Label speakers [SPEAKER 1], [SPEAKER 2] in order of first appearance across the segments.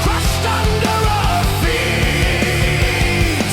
[SPEAKER 1] Crushed under our feet.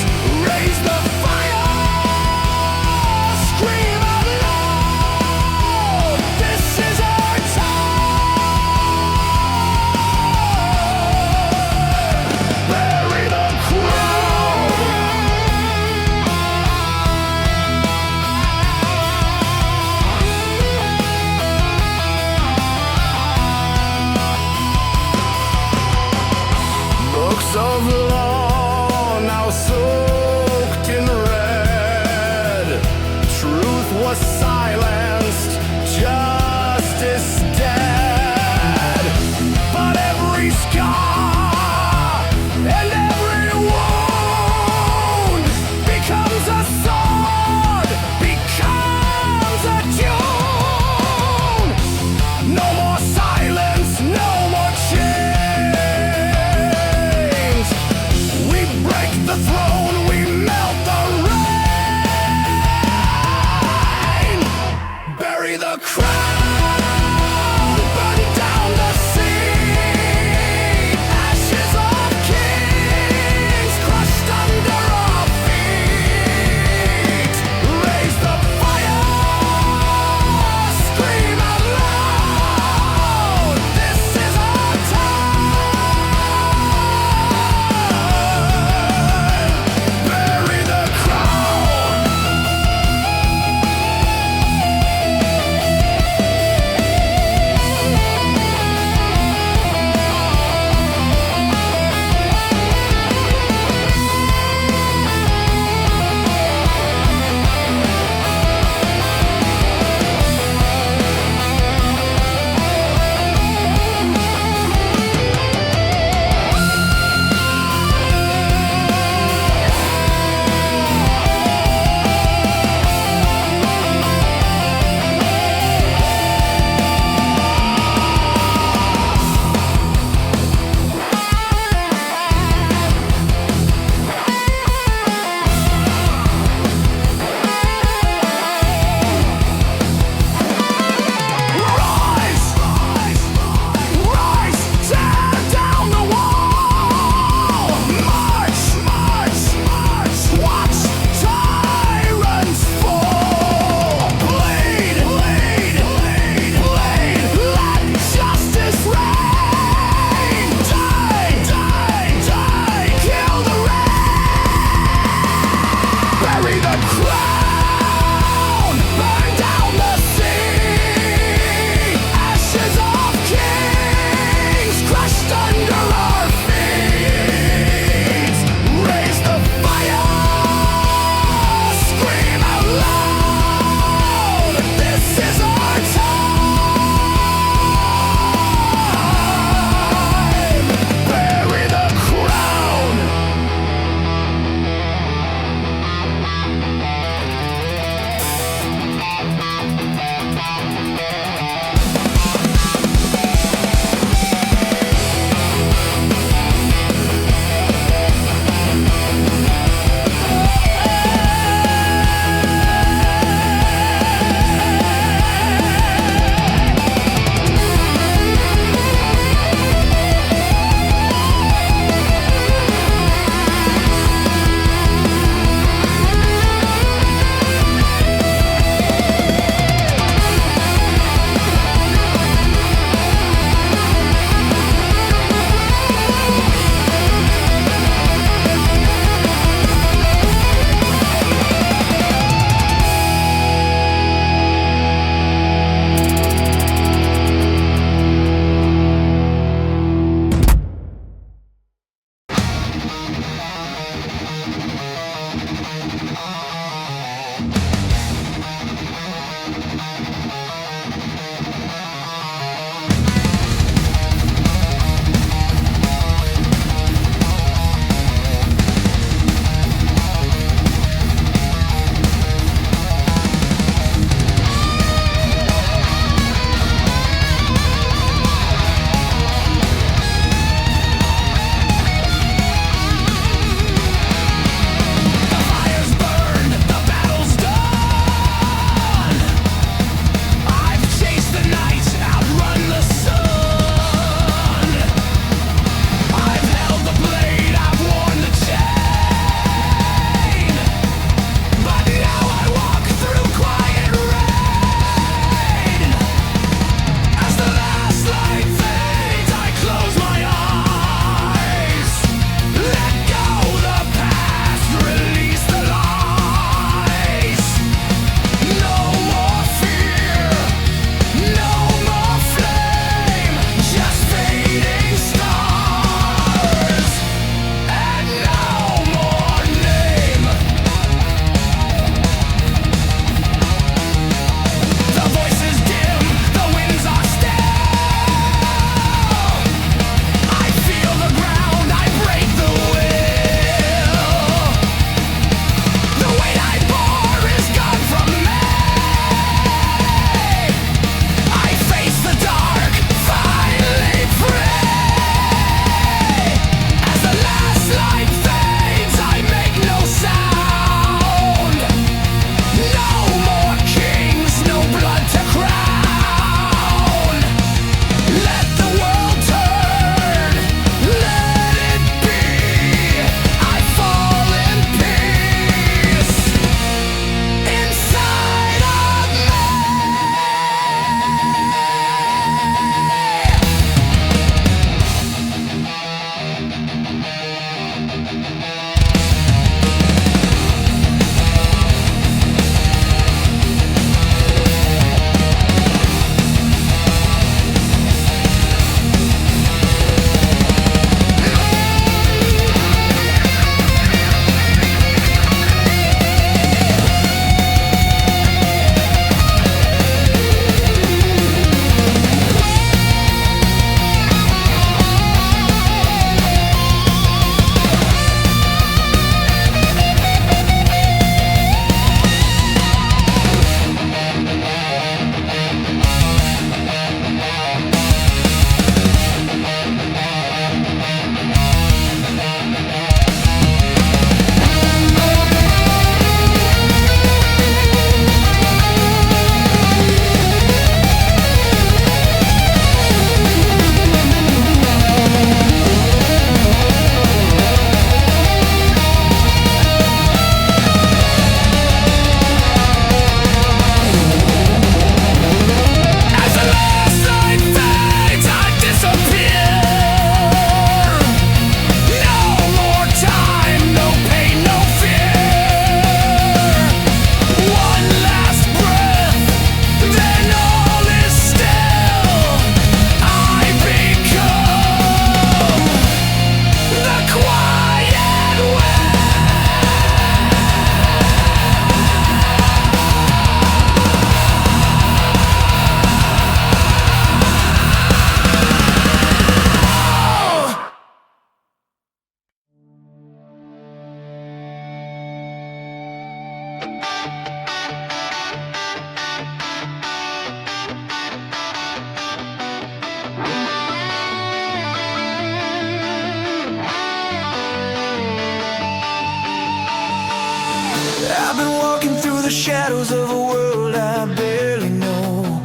[SPEAKER 1] I've been walking through the shadows of a world I barely know.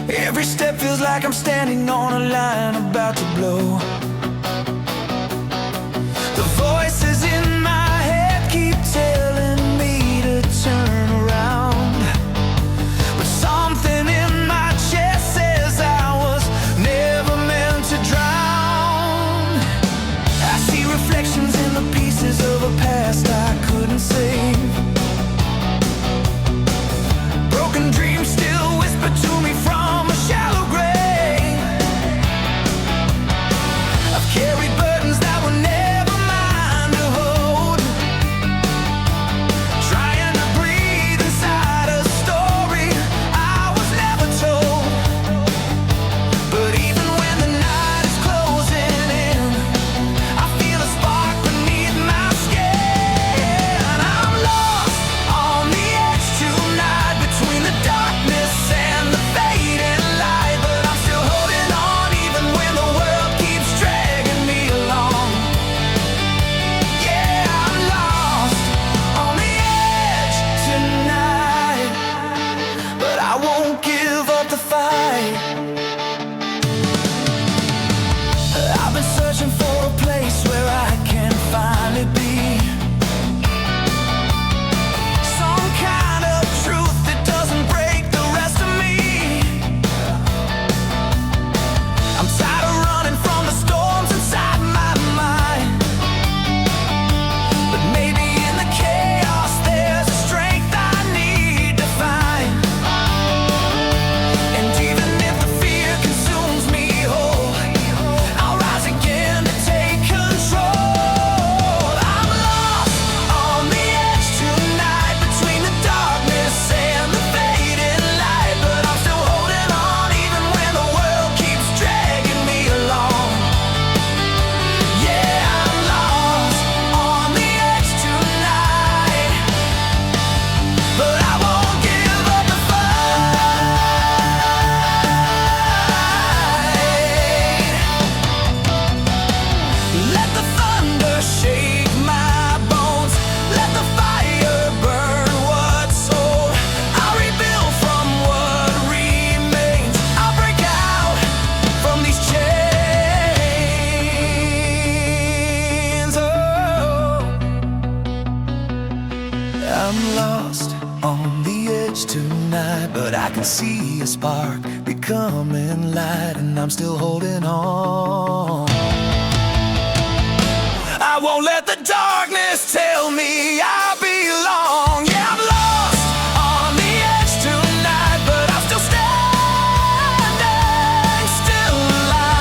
[SPEAKER 1] Every step feels like I'm standing on a line about to blow. The voices in my head keep telling me to turn around, but something in my chest says I was never meant to drown. I see reflections in the pieces of a past I couldn't save. Broken dreams still whisper to me from a shallow grave. I've carried burdens that were never mine to hold, trying to breathe inside a story I was never told. But even when the night is closing in, I feel a spark beneath my skin. I'm lost on the edge tonight, between the darkness and the fading light. But I'm still holding on even when the world keeps dragging me along. Yeah, I'm lost on the edge tonight, but I won't give up the fight. I've been searching for a place where I can finally be. Some kind of truth that doesn't break the rest of me. I'm tired of running from the storms inside my mind, but maybe in the chaos there's a strength I need to find. And even if the fear consumes me whole, I'll rise again to take control. I'm lost on the edge tonight, between the darkness and the fading light. But I'm still holding on even when the world keeps dragging me along. Yeah, I'm lost on the edge tonight, but I won't give up the fight. Let the thunder shake my bones, let the fire burn what's old. I'll rebuild from what remains, I'll break out from these chains. Oh, I'm lost on the edge tonight, but I can see a spark becoming light, and I'm still holding on. I won't let the darkness tell me I belong. Yeah, I'm lost on the edge tonight, but I'm still standing, still alive.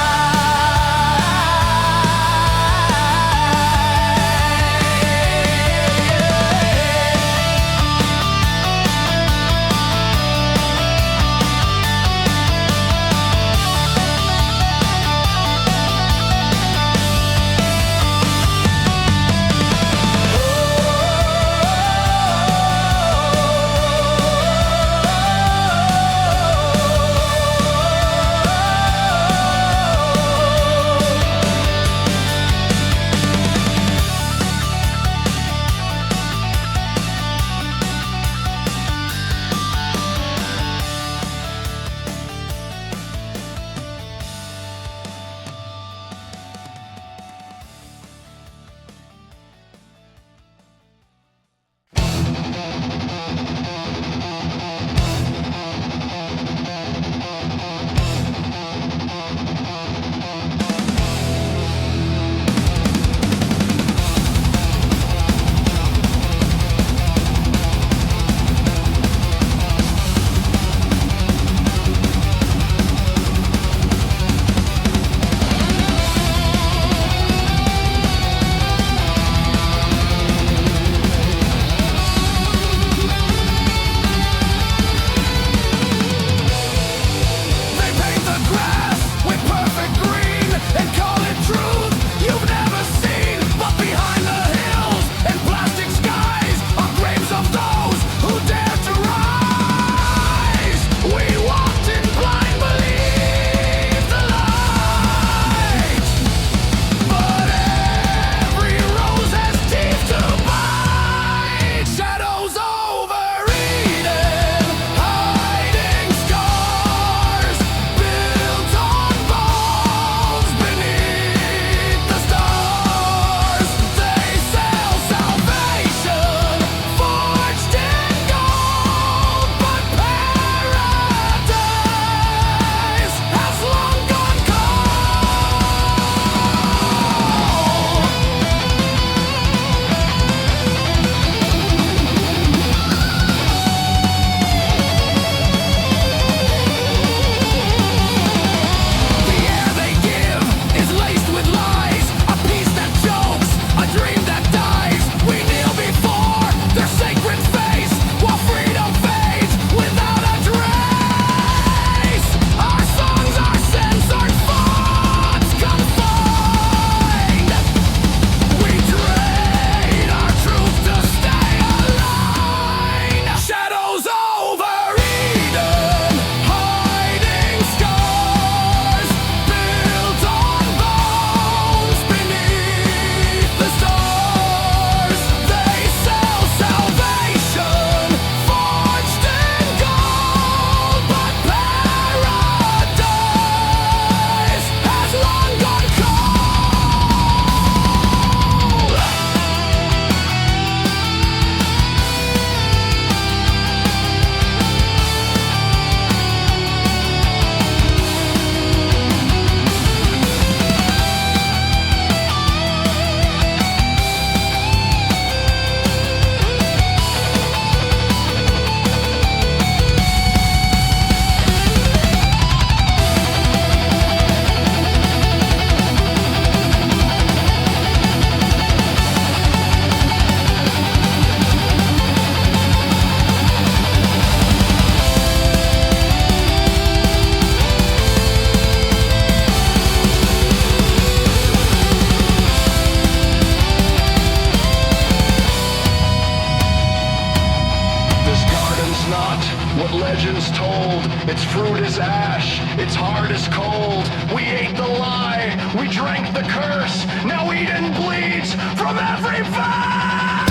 [SPEAKER 2] Its fruit is ash, its heart is cold. We ate the lie, we drank the curse. Now Eden bleeds from every vein.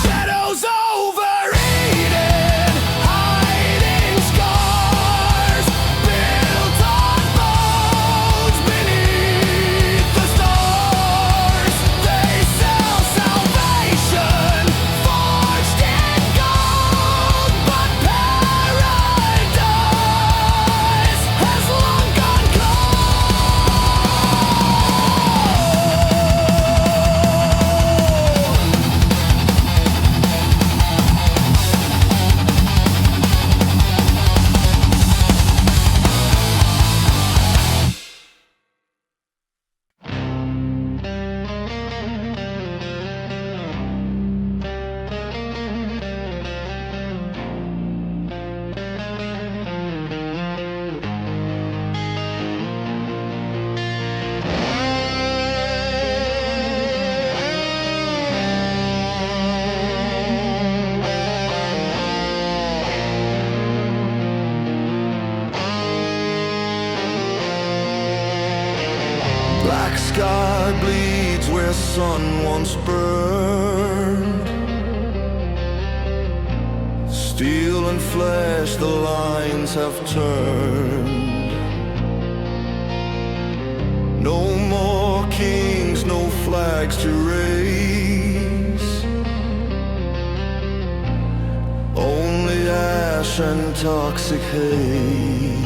[SPEAKER 2] Shadows over Eden, hiding scars, built on bones beneath the stars. They sell salvation, forged in gold, but paradise has long gone Black sky bleeds where sun once burned. Steel and flesh, the lines have turned. No more kings, no flags to raise. Only ash and toxic haze.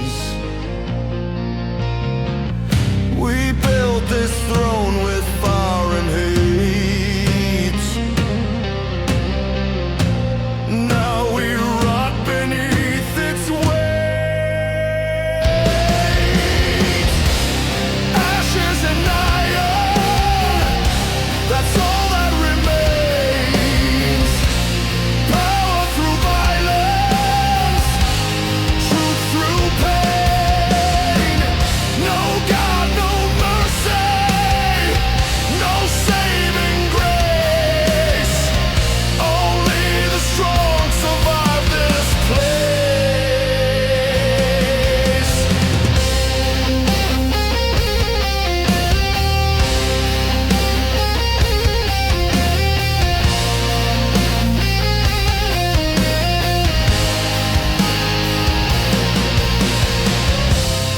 [SPEAKER 2] We built this throne with fire and hate. Now we rot beneath its weight. Ashes and iron, that's all that remains. Power through violence, truth through pain. No God, no mercy, no saving grace. Only the strong survive this place.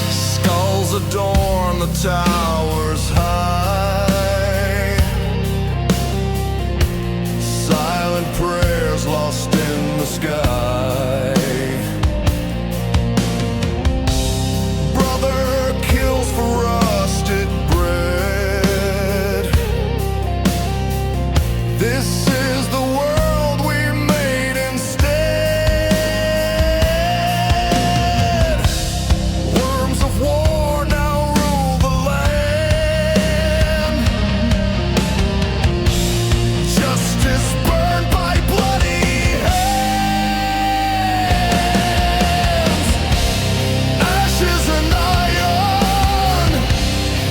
[SPEAKER 2] Skulls adorn the towers high. Silent prayers lost in the sky. Brother kills for rusted bread. This is the world we made instead. Worms of war now rule the land. Justice burned by bloody hands. Ashes and iron,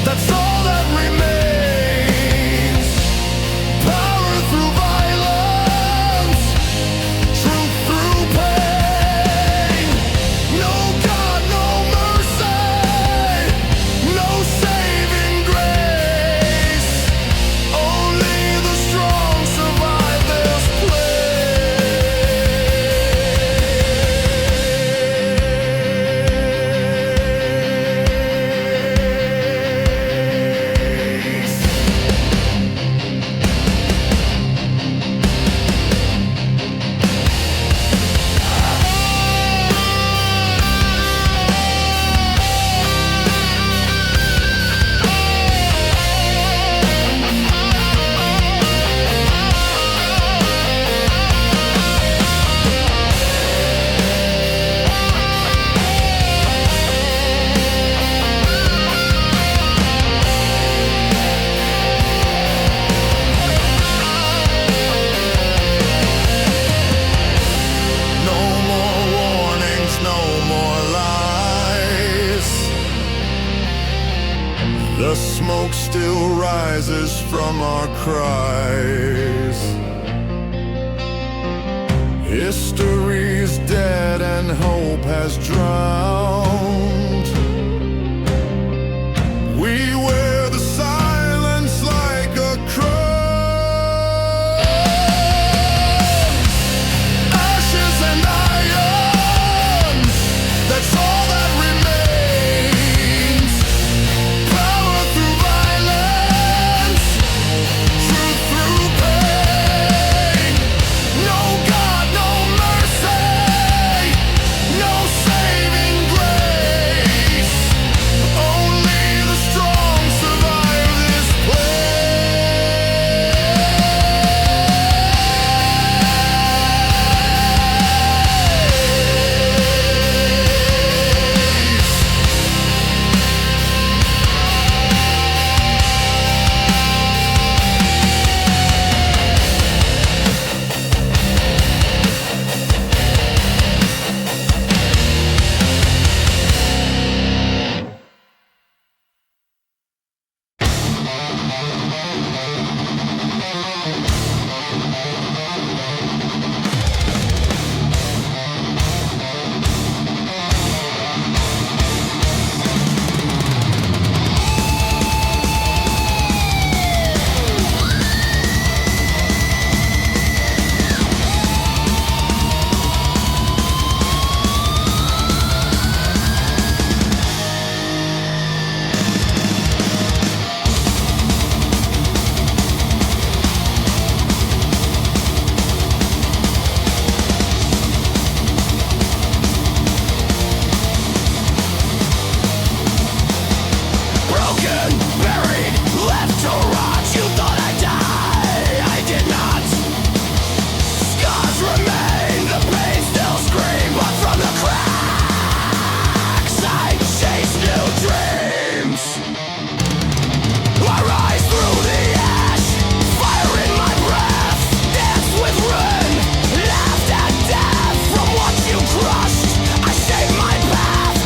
[SPEAKER 2] that's all that remains. Power through violence, truth through pain. No God, no mercy, no saving grace. Only the strong survive this place. No more warnings, no more lies. The smoke still rises from our cries.
[SPEAKER 1] History's dead and hope has drowned. We wear the silence like a crown. Ashes and iron, that's all that remains. Power through violence, truth through pain. No God, no mercy, no saving grace. Only the strong survive this broken, buried, left to rot. You thought I'd die, I did not. Scars remain, the pain still scream, but from the cracks I chase new dreams. I rise through the ash, fire in my breath, dance with ruin, laughed at death. From what you crushed, I shape my path,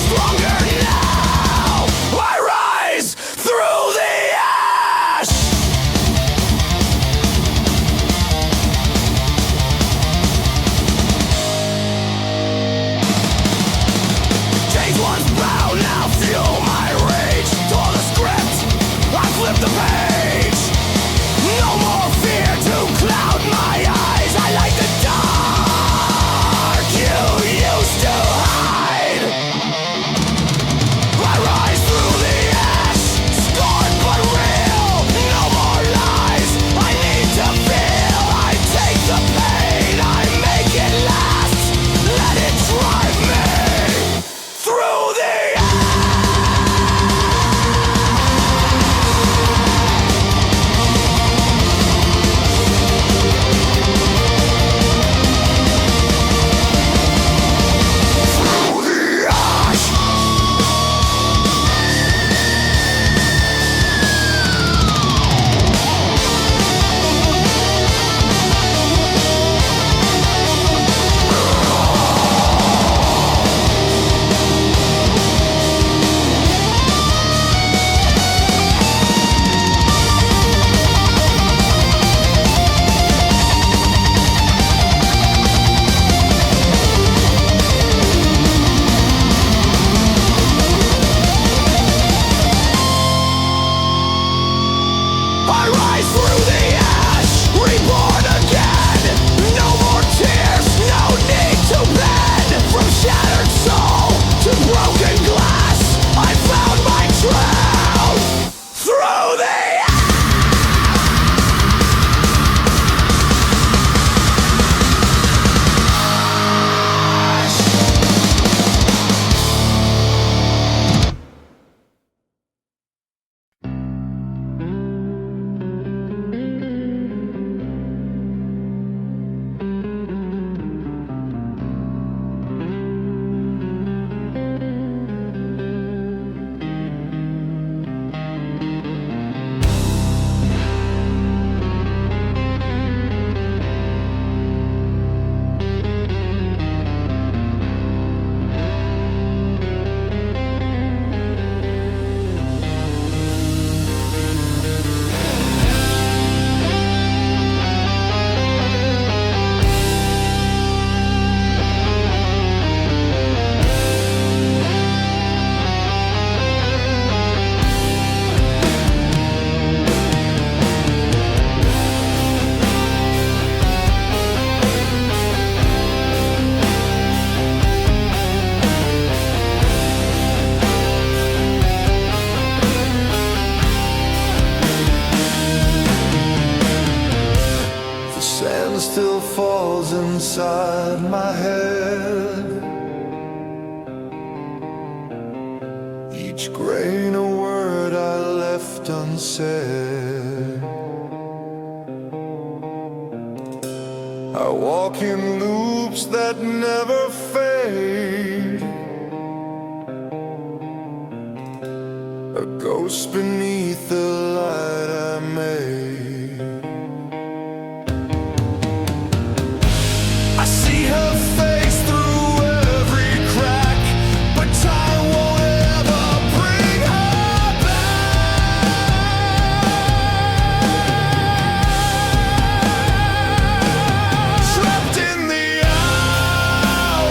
[SPEAKER 1] stronger now. I rise through the ash. Chains once bound, now fuel my rage. Tore the script, I flipped the page. No more fear to cloud my eyes. I like the dark you used to hide. I rise through the ash, scarred but real. No more lies, I need to feel. I take the pain, I make it last. Let it drive me through the ash. I rise through the ash, reborn again. No more tears, no need to bend. From shattered soul to broken glass, I found my trail through the ash. still falls inside my head. Each grain of word I left unsaid. I walk in loops that never fade, a ghost beneath the light I made. I see her face through every crack, but time won't ever bring her back. Trapped in the hour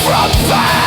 [SPEAKER 1] from pain.